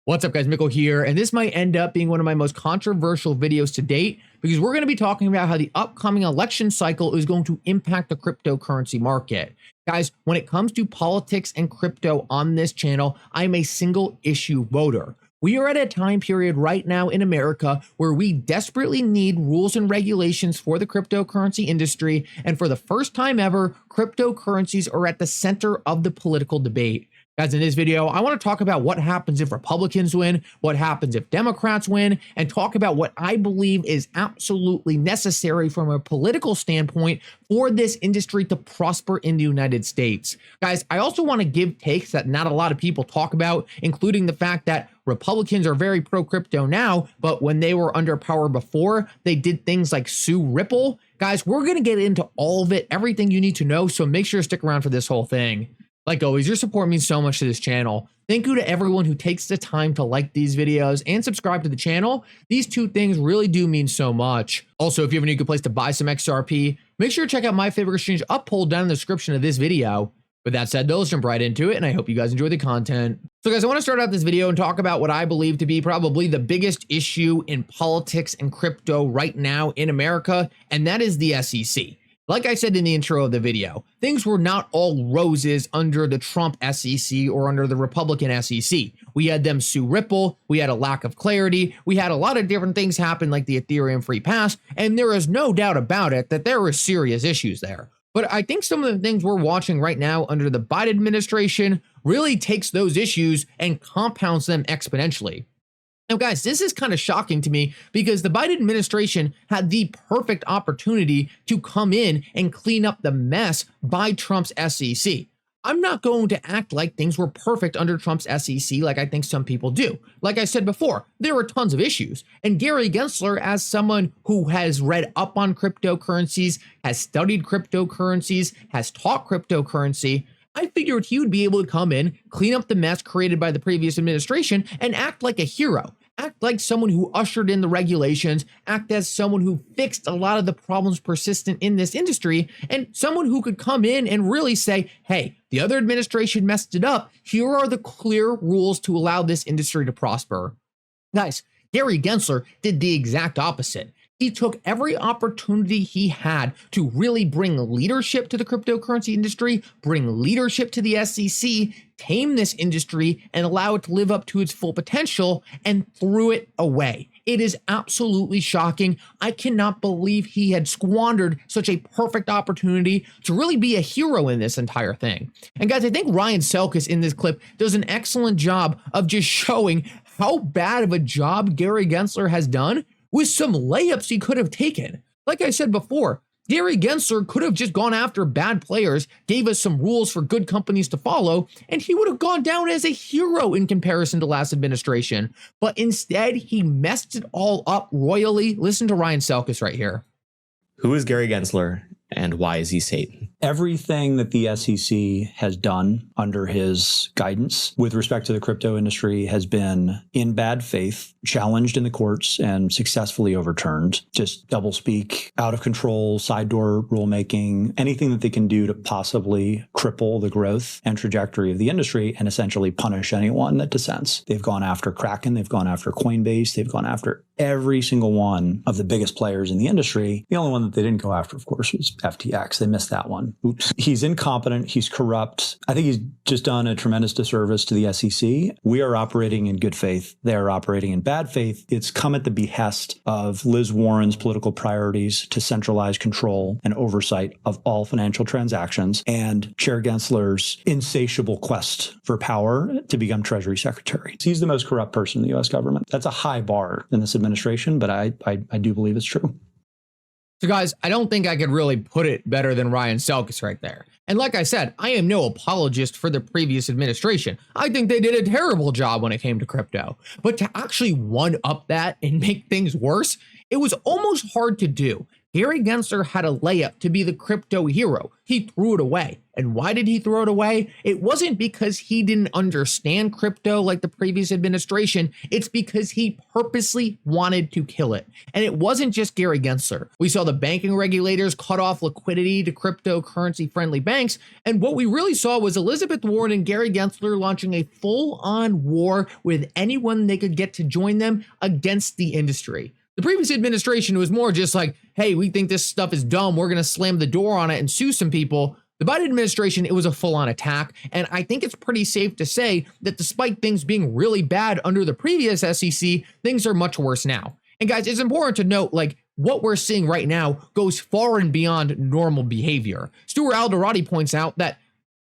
What's up guys, Mickle here, and this might end up being one of my most controversial videos to date because we're going to be talking about how the upcoming election cycle is going to impact the cryptocurrency market. Guys, when it comes to politics and crypto on this channel, I'm a single issue voter. We are at a time period right now in America where we desperately need rules and regulations for the cryptocurrency industry, and for the first time ever, cryptocurrencies are at the center of the political debate. Guys, in this video, I want to talk about what happens if Republicans win, what happens if Democrats win, and talk about what I believe is absolutely necessary from a political standpoint for this industry to prosper in the United States. Guys, I also want to give takes that not a lot of people talk about, including the fact that Republicans are very pro-crypto now, but when they were under power before, they did things like sue Ripple. Guys, we're going to get into all of it, everything you need to know, so make sure to stick around for this whole thing. Like always, your support means so much to this channel. Thank you to everyone who takes the time to like these videos and subscribe to the channel. These two things really do mean so much. Also, if you have a good place to buy some XRP, make sure to check out my favorite exchange Uphold down in the description of this video. With that said, though, let's jump right into it, and I hope you guys enjoy the content. So guys, I want to start out this video and talk about what I believe to be probably the biggest issue in politics and crypto right now in America, and that is the SEC. Like I said in the intro of the video, things were not all roses under the Trump SEC or under the Republican SEC. We had them sue Ripple, we had a lack of clarity, we had a lot of different things happen like the Ethereum free pass, and there is no doubt about it that there were serious issues there. But I think some of the things we're watching right now under the Biden administration really takes those issues and compounds them exponentially. Now, guys, this is kind of shocking to me because the Biden administration had the perfect opportunity to come in and clean up the mess by Trump's SEC. I'm not going to act like things were perfect under Trump's SEC like I think some people do. Like I said before, there were tons of issues. And Gary Gensler, as someone who has read up on cryptocurrencies, has studied cryptocurrencies, has taught cryptocurrency, I figured he would be able to come in, clean up the mess created by the previous administration, and act like a hero. Act like someone who ushered in the regulations, act as someone who fixed a lot of the problems persistent in this industry, and someone who could come in and really say, hey, the other administration messed it up. Here are the clear rules to allow this industry to prosper. Guys, Gary Gensler did the exact opposite. He took every opportunity he had to really bring leadership to the cryptocurrency industry, bring leadership to the SEC, tame this industry, and allow it to live up to its full potential, and threw it away. It is absolutely shocking. I cannot believe he had squandered such a perfect opportunity to really be a hero in this entire thing. And guys, I think Ryan Selkis in this clip does an excellent job of just showing how bad of a job Gary Gensler has done with some layups he could have taken. Like I said before, Gary Gensler could have just gone after bad players, gave us some rules for good companies to follow, and he would have gone down as a hero in comparison to last administration. But instead, he messed it all up royally. Listen to Ryan Selkis right here. Who is Gary Gensler and why is he Satan? Everything that the SEC has done under his guidance with respect to the crypto industry has been in bad faith, challenged in the courts, and successfully overturned. Just doublespeak, out of control, side door rulemaking, anything that they can do to possibly cripple the growth and trajectory of the industry and essentially punish anyone that dissents. They've gone after Kraken, they've gone after Coinbase, they've gone after every single one of the biggest players in the industry. The only one that they didn't go after, of course, was FTX. They missed that one. Oops. He's incompetent. He's corrupt. I think he's just done a tremendous disservice to the SEC. We are operating in good faith. They are operating in bad faith. It's come at the behest of Liz Warren's political priorities to centralize control and oversight of all financial transactions, and Chair Gensler's insatiable quest for power to become Treasury Secretary. He's the most corrupt person in the U.S. government. That's a high bar in this administration, but I do believe it's true. So guys, I don't think I could really put it better than Ryan Selkis right there. And like I said, I am no apologist for the previous administration. I think they did a terrible job when it came to crypto. But to actually one-up that and make things worse, it was almost hard to do. Gary Gensler had a layup to be the crypto hero. He threw it away. And why did he throw it away? It wasn't because he didn't understand crypto like the previous administration. It's because he purposely wanted to kill it. And it wasn't just Gary Gensler. We saw the banking regulators cut off liquidity to cryptocurrency-friendly banks. And what we really saw was Elizabeth Warren and Gary Gensler launching a full-on war with anyone they could get to join them against the industry. The previous administration was more just like, hey, we think this stuff is dumb. We're going to slam the door on it and sue some people. The Biden administration, it was a full-on attack. And I think it's pretty safe to say that despite things being really bad under the previous SEC, things are much worse now. And guys, it's important to note, like, what we're seeing right now goes far and beyond normal behavior. Stuart Alderati points out that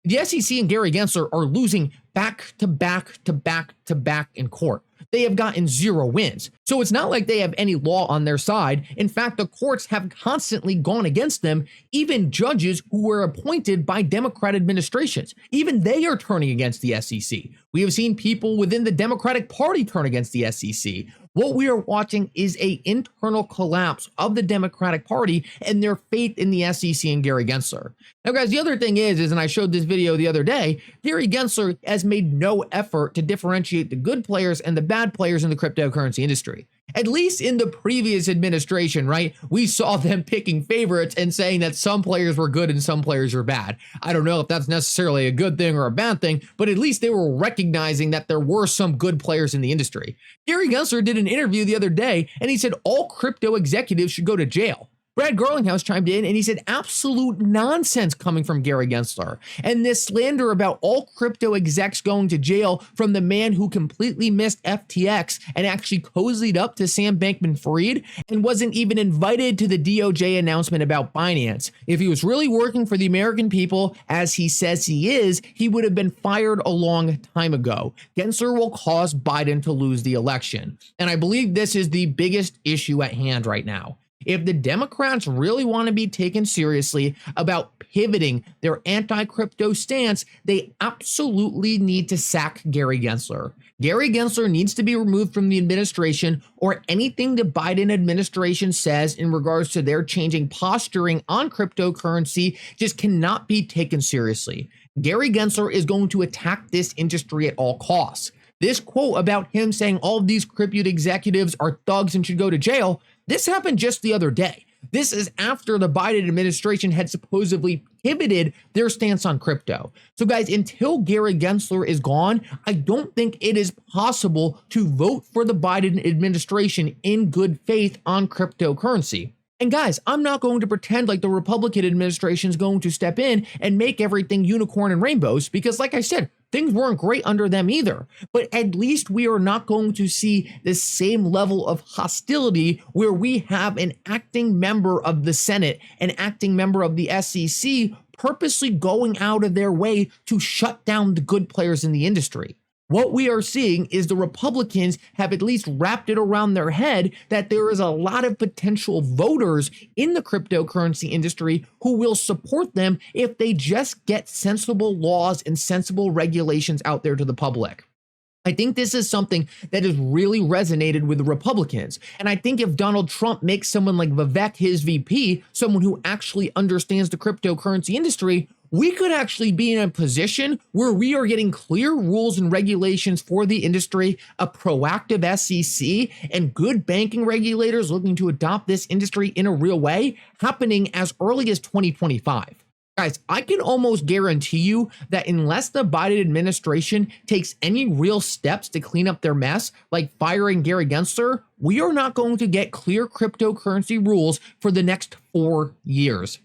the SEC and Gary Gensler are losing back to back in court. They have gotten 0 wins. So it's not like they have any law on their side. In fact, the courts have constantly gone against them. Even judges who were appointed by Democrat administrations, even they are turning against the SEC. We have seen people within the Democratic Party turn against the SEC. What we are watching is an internal collapse of the Democratic Party and their faith in the SEC and Gary Gensler. Now, guys, the other thing is, and I showed this video the other day, Gary Gensler has made no effort to differentiate the good players and the bad players in the cryptocurrency industry. At least in the previous administration, right? We saw them picking favorites and saying that some players were good and some players were bad. I don't know if that's necessarily a good thing or a bad thing, but at least they were recognizing that there were some good players in the industry. Gary Gensler did an interview the other day and he said all crypto executives should go to jail. Brad Garlinghouse chimed in and he said absolute nonsense coming from Gary Gensler. And this slander about all crypto execs going to jail from the man who completely missed FTX and actually cozied up to Sam Bankman-Fried and wasn't even invited to the DOJ announcement about Binance. If he was really working for the American people, as he says he is, he would have been fired a long time ago. Gensler will cause Biden to lose the election. And I believe this is the biggest issue at hand right now. If the Democrats really want to be taken seriously about pivoting their anti-crypto stance, they absolutely need to sack Gary Gensler. Gary Gensler needs to be removed from the administration, or anything the Biden administration says in regards to their changing posturing on cryptocurrency just cannot be taken seriously. Gary Gensler is going to attack this industry at all costs. This quote about him saying all of these crypto executives are thugs and should go to jail, this happened just the other day. This is after the Biden administration had supposedly pivoted their stance on crypto. So guys, until Gary Gensler is gone, I don't think it is possible to vote for the Biden administration in good faith on cryptocurrency. And guys, I'm not going to pretend like the Republican administration is going to step in and make everything unicorn and rainbows, because like I said, things weren't great under them either. But at least we are not going to see the same level of hostility where we have an acting member of the Senate, an acting member of the SEC, purposely going out of their way to shut down the good players in the industry. What we are seeing is the Republicans have at least wrapped it around their head that there is a lot of potential voters in the cryptocurrency industry who will support them if they just get sensible laws and sensible regulations out there to the public. I think this is something that has really resonated with the Republicans. And I think if Donald Trump makes someone like Vivek his VP, someone who actually understands the cryptocurrency industry, we could actually be in a position where we are getting clear rules and regulations for the industry, a proactive SEC, and good banking regulators looking to adopt this industry in a real way happening as early as 2025. Guys, I can almost guarantee you that unless the Biden administration takes any real steps to clean up their mess, like firing Gary Gensler, we are not going to get clear cryptocurrency rules for the next 4 years.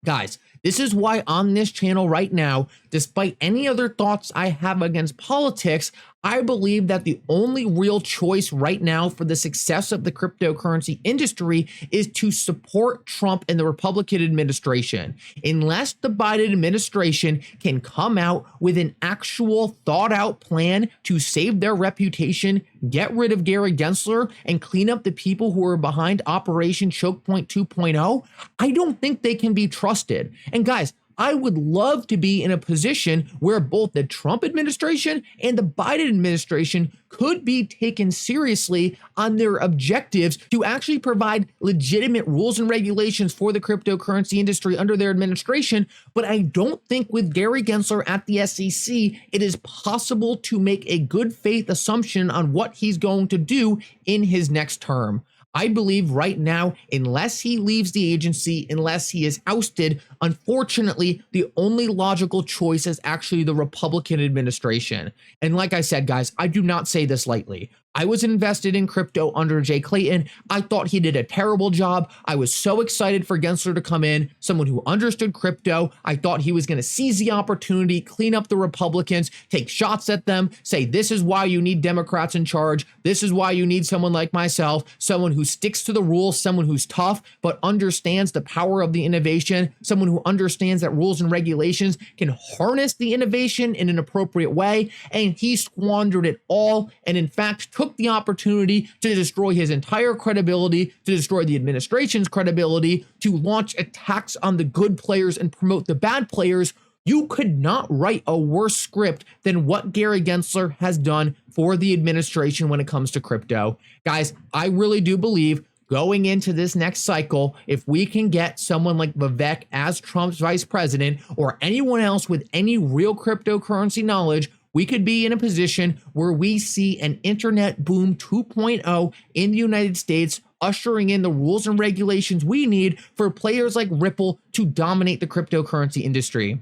Guys, this is why on this channel right now, despite any other thoughts I have against politics, I believe that the only real choice right now for the success of the cryptocurrency industry is to support Trump and the Republican administration. Unless the Biden administration can come out with an actual thought out plan to save their reputation, get rid of Gary Gensler, and clean up the people who are behind Operation Choke Point 2.0, I don't think they can be trusted. And guys, I would love to be in a position where both the Trump administration and the Biden administration could be taken seriously on their objectives to actually provide legitimate rules and regulations for the cryptocurrency industry under their administration. But I don't think with Gary Gensler at the SEC, it is possible to make a good faith assumption on what he's going to do in his next term. I believe right now, unless he leaves the agency, unless he is ousted, unfortunately, the only logical choice is actually the Republican administration. And like I said, guys, I do not say this lightly. I was invested in crypto under Jay Clayton. I thought he did a terrible job. I was so excited for Gensler to come in, someone who understood crypto. I thought he was going to seize the opportunity, clean up the Republicans, take shots at them, say, this is why you need Democrats in charge. This is why you need someone like myself, someone who sticks to the rules, someone who's tough, but understands the power of the innovation, someone who understands that rules and regulations can harness the innovation in an appropriate way. And he squandered it all. And in fact, took the opportunity to destroy his entire credibility, to destroy the administration's credibility, to launch attacks on the good players and promote the bad players. You could not write a worse script than what Gary Gensler has done for the administration when it comes to crypto. Guys, I really do believe going into this next cycle, if we can get someone like Vivek as Trump's vice president or anyone else with any real cryptocurrency knowledge, we could be in a position where we see an internet boom 2.0 in the United States, ushering in the rules and regulations we need for players like Ripple to dominate the cryptocurrency industry.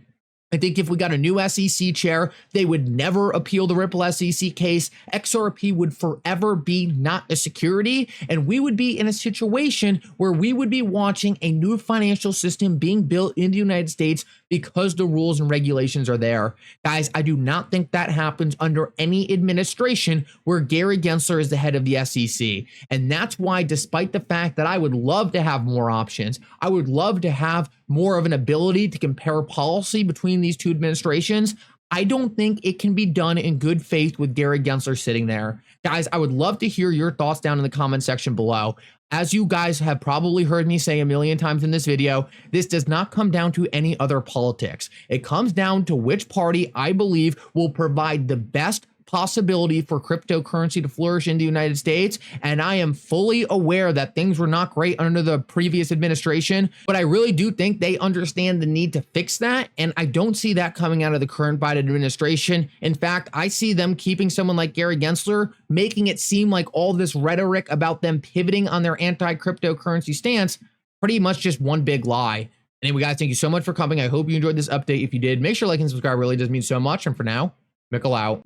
I think if we got a new SEC chair, they would never appeal the Ripple SEC case. XRP would forever be not a security, and we would be in a situation where we would be watching a new financial system being built in the United States because the rules and regulations are there. Guys, I do not think that happens under any administration where Gary Gensler is the head of the SEC. And that's why, despite the fact that I would love to have more options, I would love to have more of an ability to compare policy between these two administrations, I don't think it can be done in good faith with Gary Gensler sitting there. Guys, I would love to hear your thoughts down in the comment section below. As you guys have probably heard me say a million times in this video, this does not come down to any other politics. It comes down to which party I believe will provide the best possibility for cryptocurrency to flourish in the United States. And I am fully aware that things were not great under the previous administration, but I really do think they understand the need to fix that. And I don't see that coming out of the current Biden administration. In fact, I see them keeping someone like Gary Gensler, making it seem like all this rhetoric about them pivoting on their anti-cryptocurrency stance, pretty much just one big lie. Anyway, guys, thank you so much for coming. I hope you enjoyed this update. If you did, make sure to like and subscribe. It really does mean so much. And for now, Mickle out.